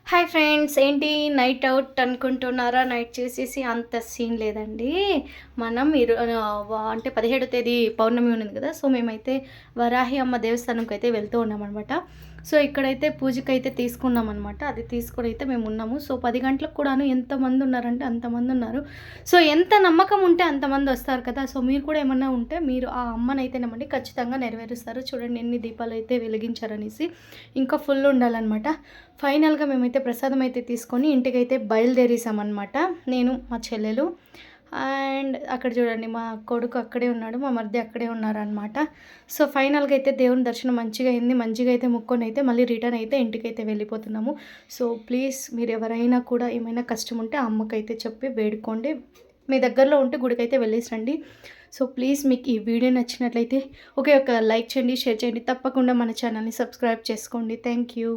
Hi friends, ఏంటి night out అనుకుంటున్నారా? Night చేసేసి అంత సీన్ లేదండి. మనం అంటే 17వ తేదీ పౌర్ణమి ఉన్నది కదా! సో, మేమైతే వరాహి అమ్మ దేవస్థానంకి అయితే వెళ్తూ ఉన్నామనమాట. సో, ఇక్కడైతే పూజకైతే తీసుకున్నామనమాట. అది తీసుకొని అయితే మేమున్నాము. సో, 10 గంటలకు కూడాను ఎంతమంది ఉన్నారంటే అంతమందున్నారు. సో, ఎంత నమ్మకం ఉంటే అంతమందొస్తారు కదా! సో, మీరు కూడా ఏమన్నా ఉంటే మీరు ఆ అమ్మనైతేనేమండి ఖచ్చితంగా నెరవేరుస్తారు. చూడండి ఎన్ని దీపాలైతే వెలిగించారనేసి. ఇంకా ఫుల్ ఉండాలనమాట. ఫైనల్‌గా మేమైతే ప్రసాదం అయితే తీసుకొని ఇంటికైతే బయలుదేరేసామనమాట. నేను, మా చెల్లెలు అండ్ అక్కడ చూడండి మా కొడుకు అక్కడే ఉన్నాడు. మా మరిది అక్కడే ఉన్నారనమాట. సో, ఫైనల్‌గా అయితే దేవుని దర్శనం మంచిగా అయింది. మంచిగా అయితే మొక్కొనైతే మళ్ళీ రిటర్న్ అయితే ఇంటికైతే వెళ్ళిపోతున్నాము. సో, ప్లీజ్ మీరెవరైనా కూడా ఏమైనా కష్టం ఉంటే ఆ అమ్మకైతే చెప్పి వేడుకోండి. మీ దగ్గరలో ఉంటే గుడికైతే వెళ్ళేసి రండి. సో, ప్లీజ్ మీకు ఈ వీడియో నచ్చినట్లయితే ఒక లైక్ చేయండి, షేర్ చేయండి. తప్పకుండా మన ఛానల్‌ని సబ్స్క్రైబ్ చేసుకోండి. Thank you.